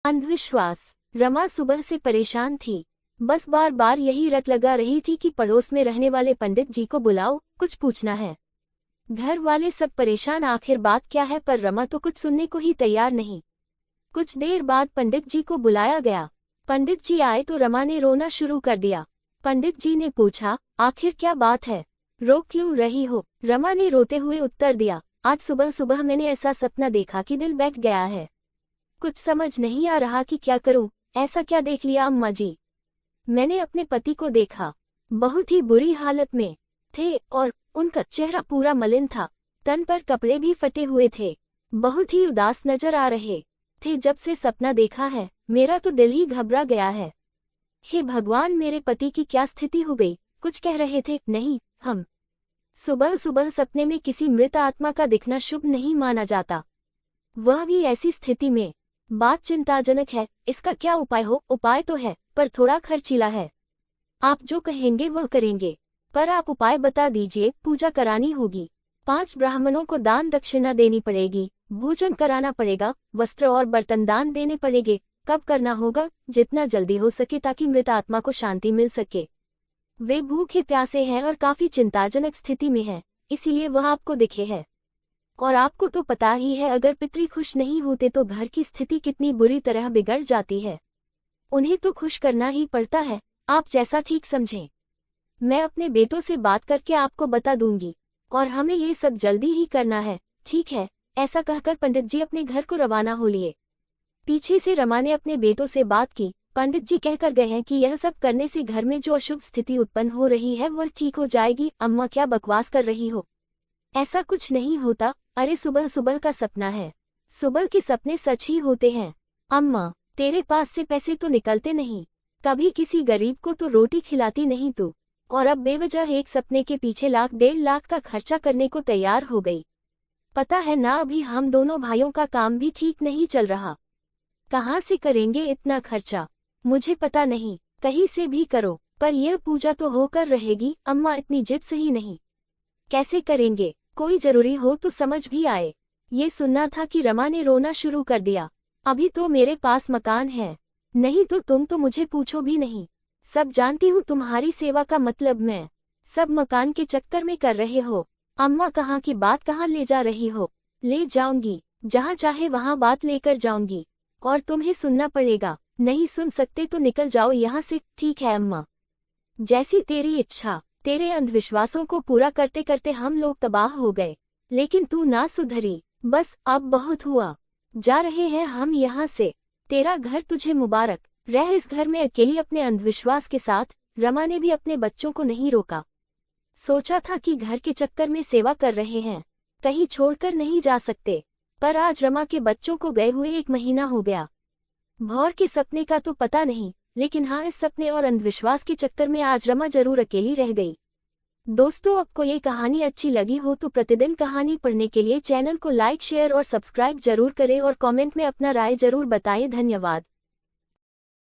अंधविश्वास। रमा सुबह से परेशान थी। बस बार बार यही रट लगा रही थी कि पड़ोस में रहने वाले पंडित जी को बुलाओ, कुछ पूछना है। घर वाले सब परेशान, आखिर बात क्या है, पर रमा तो कुछ सुनने को ही तैयार नहीं। कुछ देर बाद पंडित जी को बुलाया गया। पंडित जी आए तो रमा ने रोना शुरू कर दिया। पंडित जी ने पूछा, आखिर क्या बात है, रो क्यों रही हो? रमा ने रोते हुए उत्तर दिया, आज सुबह सुबह मैंने ऐसा सपना देखा कि दिल बैठ गया है। कुछ समझ नहीं आ रहा कि क्या करूं। ऐसा क्या देख लिया अम्मा जी? मैंने अपने पति को देखा, बहुत ही बुरी हालत में थे और उनका चेहरा पूरा मलिन था, तन पर कपड़े भी फटे हुए थे, बहुत ही उदास नजर आ रहे थे। जब से सपना देखा है मेरा तो दिल ही घबरा गया है। हे भगवान, मेरे पति की क्या स्थिति हो गई? कुछ कह रहे थे, नहीं, हम सुबह सुबह सपने में किसी मृत आत्मा का दिखना शुभ नहीं माना जाता, वह भी ऐसी स्थिति में। बात चिंताजनक है, इसका क्या उपाय हो? उपाय तो है, पर थोड़ा खर्चीला है। आप जो कहेंगे वह करेंगे, पर आप उपाय बता दीजिए। पूजा करानी होगी, 5 ब्राह्मणों को दान दक्षिणा देनी पड़ेगी, भोजन कराना पड़ेगा, वस्त्र और बर्तन दान देने पड़ेंगे। कब करना होगा? जितना जल्दी हो सके, ताकि मृत आत्मा को शांति मिल सके। वे भूखे प्यासे हैं और काफी चिंताजनक स्थिति में हैं, इसीलिए वह आपको दिखे है। और आपको तो पता ही है, अगर पितृ खुश नहीं होते तो घर की स्थिति कितनी बुरी तरह बिगड़ जाती है। उन्हें तो खुश करना ही पड़ता है, आप जैसा ठीक समझें। मैं अपने बेटों से बात करके आपको बता दूंगी, और हमें ये सब जल्दी ही करना है। ठीक है, ऐसा कहकर पंडित जी अपने घर को रवाना हो लिए। पीछे से रमा ने अपने बेटों से बात की। पंडित जी कहकर गए हैं कि यह सब करने से घर में जो अशुभ स्थिति उत्पन्न हो रही है वह ठीक हो जाएगी। अम्मा, क्या बकवास कर रही हो? ऐसा कुछ नहीं होता। अरे सुबह सुबह का सपना है, सुबह के सपने सच ही होते हैं। अम्मा, तेरे पास से पैसे तो निकलते नहीं, कभी किसी गरीब को तो रोटी खिलाती नहीं तू, और अब बेवजह एक सपने के पीछे 1,00,000-1,50,000 का खर्चा करने को तैयार हो गई। पता है ना, अभी हम दोनों भाइयों का काम भी ठीक नहीं चल रहा, कहाँ से करेंगे इतना खर्चा? मुझे पता नहीं, कहीं से भी करो, पर यह पूजा तो होकर रहेगी। अम्मा, इतनी जिद सही नहीं, कैसे करेंगे? कोई जरूरी हो तो समझ भी आए। ये सुनना था कि रमा ने रोना शुरू कर दिया। अभी तो मेरे पास मकान है, नहीं तो तुम तो मुझे पूछो भी नहीं। सब जानती हूँ तुम्हारी सेवा का मतलब, मैं सब मकान के चक्कर में कर रहे हो। अम्मा, कहाँ की बात कहाँ ले जा रही हो? ले जाऊंगी, जहाँ चाहे वहाँ बात लेकर जाऊंगी, और तुम्हें सुनना पड़ेगा। नहीं सुन सकते तो निकल जाओ यहाँ से। ठीक है अम्मा, जैसी तेरी इच्छा। तेरे अंधविश्वासों को पूरा करते करते हम लोग तबाह हो गए, लेकिन तू ना सुधरी। बस अब बहुत हुआ, जा रहे हैं हम यहाँ से। तेरा घर तुझे मुबारक, रह इस घर में अकेली अपने अंधविश्वास के साथ। रमा ने भी अपने बच्चों को नहीं रोका। सोचा था कि घर के चक्कर में सेवा कर रहे हैं, कहीं छोड़कर नहीं जा सकते, पर आज रमा के बच्चों को गए हुए 1 महीना हो गया। भौर के सपने का तो पता नहीं, लेकिन हाँ, इस सपने और अंधविश्वास के चक्कर में आज रमा जरूर अकेली रह गई। दोस्तों, आपको ये कहानी अच्छी लगी हो तो प्रतिदिन कहानी पढ़ने के लिए चैनल को लाइक, शेयर और सब्सक्राइब जरूर करें, और कमेंट में अपना राय जरूर बताएं। धन्यवाद।